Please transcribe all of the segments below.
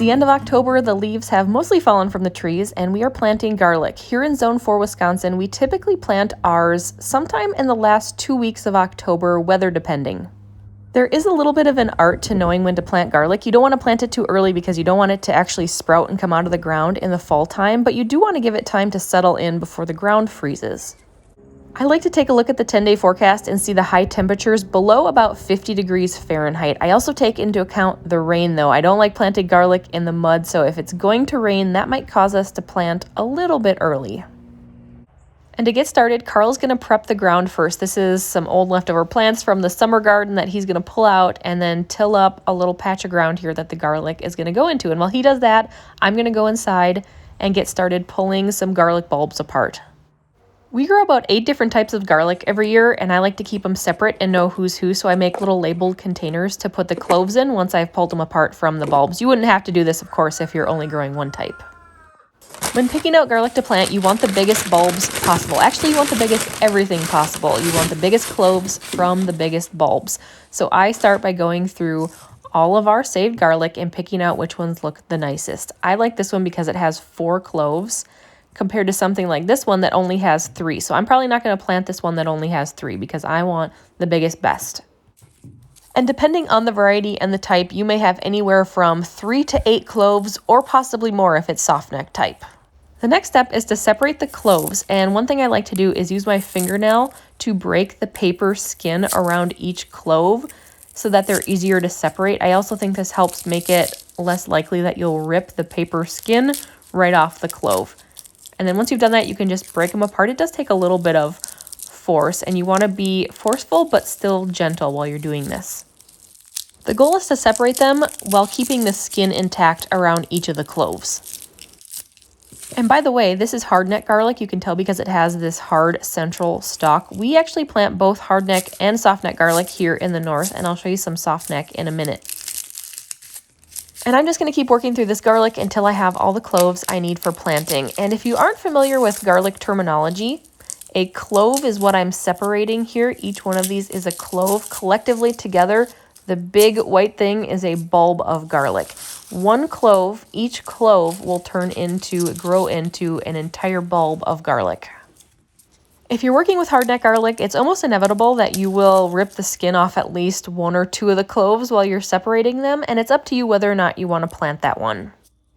the end of October, the leaves have mostly fallen from the trees, and we are planting garlic. Here in Zone 4, Wisconsin, we typically plant ours sometime in the last 2 weeks of October, weather depending. There is a little bit of an art to knowing when to plant garlic. You don't want to plant it too early because you don't want it to actually sprout and come out of the ground in the fall time, but you do want to give it time to settle in before the ground freezes. I like to take a look at the 10-day forecast and see the high temperatures below about 50 degrees Fahrenheit. I also take into account the rain though. I don't like planting garlic in the mud, so if it's going to rain, that might cause us to plant a little bit early. And to get started, Carl's going to prep the ground first. This is some old leftover plants from the summer garden that he's going to pull out and then till up a little patch of ground here that the garlic is going to go into. And while he does that, I'm going to go inside and get started pulling some garlic bulbs apart. We grow about 8 different types of garlic every year, and I like to keep them separate and know who's who, so I make little labeled containers to put the cloves in once I've pulled them apart from the bulbs. You wouldn't have to do this, of course, if you're only growing one type. When picking out garlic to plant, you want the biggest bulbs possible. Actually, you want the biggest everything possible. You want the biggest cloves from the biggest bulbs. So I start by going through all of our saved garlic and picking out which ones look the nicest. I like this one because it has 4 cloves compared to something like this one that only has 3. So I'm probably not going to plant this one that only has 3 because I want the biggest best. And depending on the variety and the type, you may have anywhere from 3 to 8 cloves or possibly more if it's softneck type. The next step is to separate the cloves, and one thing I like to do is use my fingernail to break the paper skin around each clove so that they're easier to separate. I also think this helps make it less likely that you'll rip the paper skin right off the clove. And then once you've done that, you can just break them apart. It does take a little bit of force, and you want to be forceful but still gentle while you're doing this. The goal is to separate them while keeping the skin intact around each of the cloves. And by the way, this is hardneck garlic. You can tell because it has this hard central stalk. We actually plant both hardneck and softneck garlic here in the north, and I'll show you some softneck in a minute. And I'm just going to keep working through this garlic until I have all the cloves I need for planting. And if you aren't familiar with garlic terminology, a clove is what I'm separating here. Each one of these is a clove. Collectively together, the big white thing is a bulb of garlic. One clove, each clove will grow into an entire bulb of garlic. If you're working with hardneck garlic, it's almost inevitable that you will rip the skin off at least 1 or 2 of the cloves while you're separating them, and it's up to you whether or not you want to plant that one.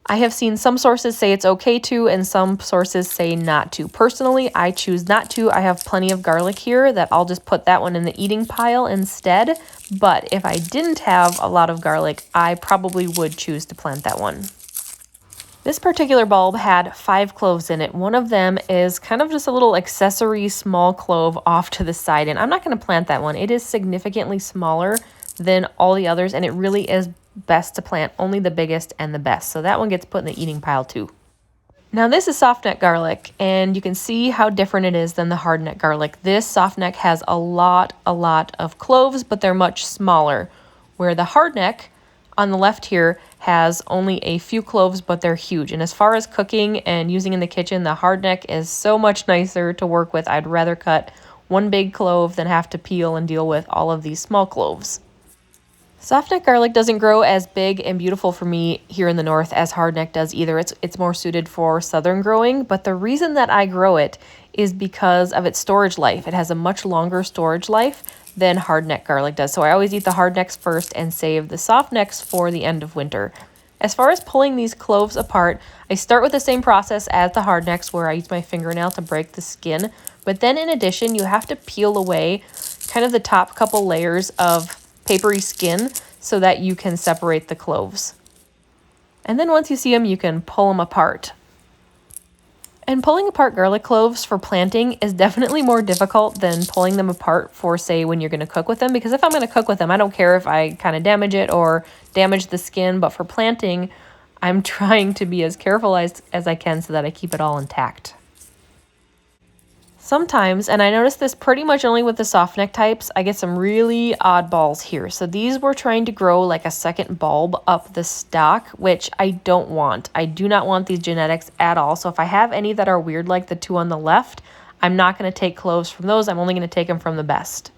I have seen some sources say it's okay to, and some sources say not to. Personally, I choose not to. I have plenty of garlic here that I'll just put that one in the eating pile instead. But if I didn't have a lot of garlic, I probably would choose to plant that one. This particular bulb had 5 cloves in it. One of them is kind of just a little accessory small clove off to the side, and I'm not going to plant that one. It is significantly smaller than all the others, and it really is best to plant only the biggest and the best. So that one gets put in the eating pile too. Now this is softneck garlic, and you can see how different it is than the hardneck garlic. This softneck has a lot of cloves, but they're much smaller, where the hardneck on the left here has only a few cloves, but they're huge. And as far as cooking and using in the kitchen, the hardneck is so much nicer to work with. I'd rather cut one big clove than have to peel and deal with all of these small cloves. Softneck garlic doesn't grow as big and beautiful for me here in the north as hardneck does either. It's more suited for southern growing, but the reason that I grow it is because of its storage life. It has a much longer storage life than hardneck garlic does. So I always eat the hardnecks first and save the softnecks for the end of winter. As far as pulling these cloves apart, I start with the same process as the hardnecks where I use my fingernail to break the skin. But then in addition, you have to peel away kind of the top couple layers of papery skin so that you can separate the cloves. And then once you see them, you can pull them apart. And pulling apart garlic cloves for planting is definitely more difficult than pulling them apart for, say, when you're going to cook with them. Because if I'm going to cook with them, I don't care if I kind of damage it or damage the skin. But for planting, I'm trying to be as careful as I can so that I keep it all intact. Sometimes, and I notice this pretty much only with the softneck types, I get some really oddballs here. So these were trying to grow like a second bulb up the stalk, which I don't want. I do not want these genetics at all. So if I have any that are weird like the 2 on the left, I'm not going to take cloves from those. I'm only going to take them from the best.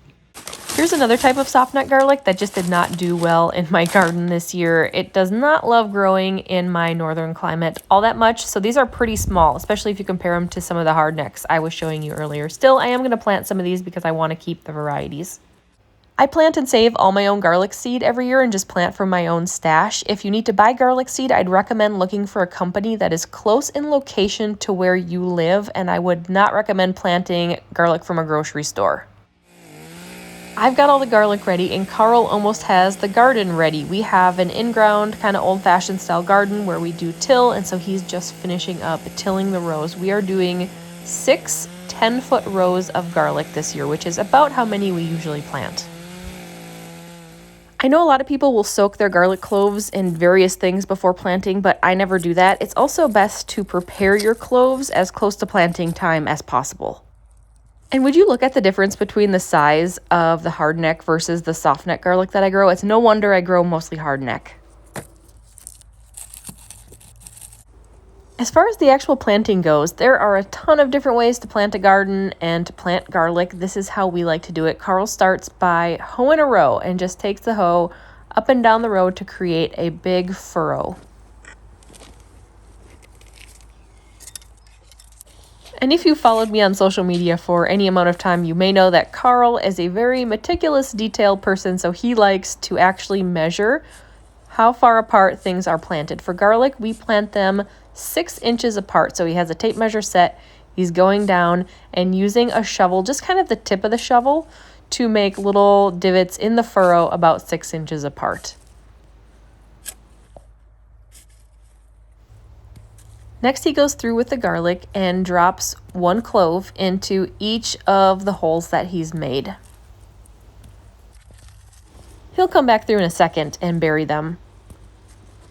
Here's Here's another type of soft nut garlic that just did not do well in my garden this year. It does not love growing in my northern climate all that much, so these are pretty small, especially if you compare them to some of the hardnecks I was showing you earlier. Still, I am going to plant some of these because I want to keep the varieties. I plant and save all my own garlic seed every year and just plant from my own stash. If you need to buy garlic seed, I'd recommend looking for a company that is close in location to where you live, and I would not recommend planting garlic from a grocery store. I've got all the garlic ready, and Carl almost has the garden ready. We have an in-ground kind of old-fashioned style garden where we do till, and so he's just finishing up tilling the rows. We are doing 6 10-foot rows of garlic this year, which is about how many we usually plant. I know a lot of people will soak their garlic cloves in various things before planting, but I never do that. It's also best to prepare your cloves as close to planting time as possible. And would you look at the difference between the size of the hardneck versus the softneck garlic that I grow? It's no wonder I grow mostly hardneck. As far as the actual planting goes, there are a ton of different ways to plant a garden and to plant garlic. This is how we like to do it. Carl starts by hoeing a row and just takes the hoe up and down the row to create a big furrow. And if you followed me on social media for any amount of time, you may know that Carl is a very meticulous, detailed person, so he likes to actually measure how far apart things are planted. For garlic, we plant them 6 inches apart, so he has a tape measure set. He's going down and using a shovel, just kind of the tip of the shovel, to make little divots in the furrow about 6 inches apart. Next, he goes through with the garlic and drops 1 clove into each of the holes that he's made. He'll come back through in a second and bury them.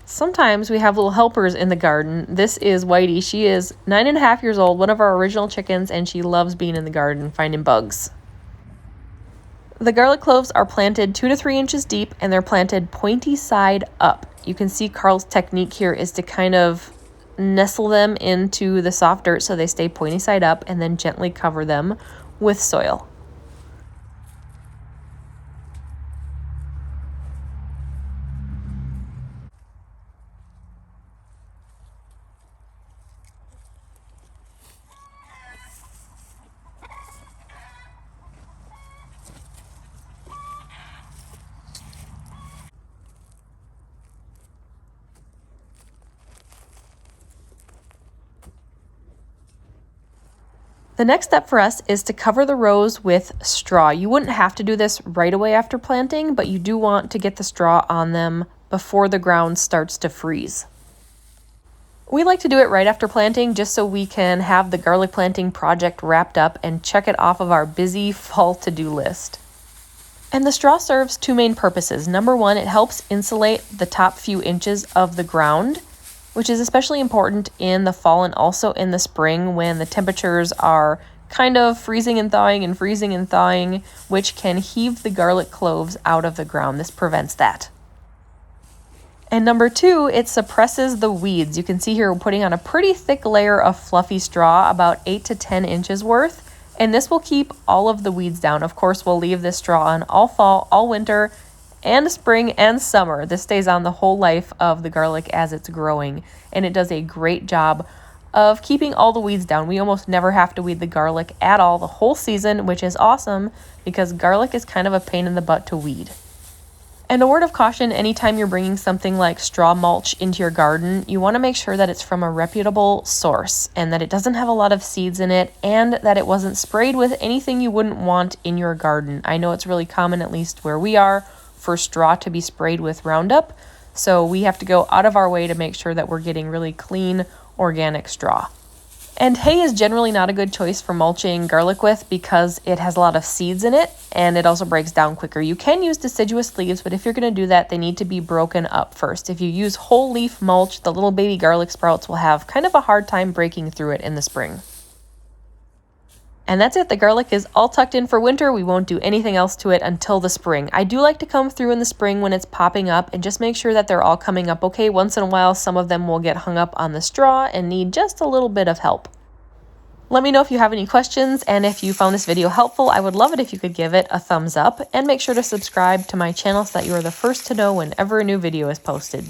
Sometimes we have little helpers in the garden. This is Whitey. She is 9.5 years old, one of our original chickens, and she loves being in the garden, finding bugs. The garlic cloves are planted 2 to 3 inches deep, and they're planted pointy side up. You can see Carl's technique here is to kind of nestle them into the soft dirt so they stay pointy side up, and then gently cover them with soil. The next step for us is to cover the rows with straw. You wouldn't have to do this right away after planting, but you do want to get the straw on them before the ground starts to freeze. We like to do it right after planting just so we can have the garlic planting project wrapped up and check it off of our busy fall to-do list. And the straw serves 2 main purposes. Number 1, it helps insulate the top few inches of the ground, which is especially important in the fall and also in the spring when the temperatures are kind of freezing and thawing, which can heave the garlic cloves out of the ground. This prevents that. And number 2, it suppresses the weeds. You can see here we're putting on a pretty thick layer of fluffy straw, about 8 to 10 inches worth, and this will keep all of the weeds down. Of course, we'll leave this straw on all fall, all winter, and spring and summer. This stays on the whole life of the garlic as it's growing, and it does a great job of keeping all the weeds down. We almost never have to weed the garlic at all the whole season, which is awesome because garlic is kind of a pain in the butt to weed. And a word of caution, anytime you're bringing something like straw mulch into your garden, you want to make sure that it's from a reputable source and that it doesn't have a lot of seeds in it and that it wasn't sprayed with anything you wouldn't want in your garden. I know it's really common, at least where we are, for straw to be sprayed with Roundup, so we have to go out of our way to make sure that we're getting really clean, organic straw. And hay is generally not a good choice for mulching garlic with because it has a lot of seeds in it and it also breaks down quicker. You can use deciduous leaves, but if you're going to do that, they need to be broken up first. If you use whole leaf mulch, the little baby garlic sprouts will have kind of a hard time breaking through it in the spring. And that's it. The garlic is all tucked in for winter. We won't do anything else to it until the spring. I do like to come through in the spring when it's popping up and just make sure that they're all coming up okay. Once in a while, some of them will get hung up on the straw and need just a little bit of help. Let me know if you have any questions, and if you found this video helpful, I would love it if you could give it a thumbs up, and make sure to subscribe to my channel so that you are the first to know whenever a new video is posted.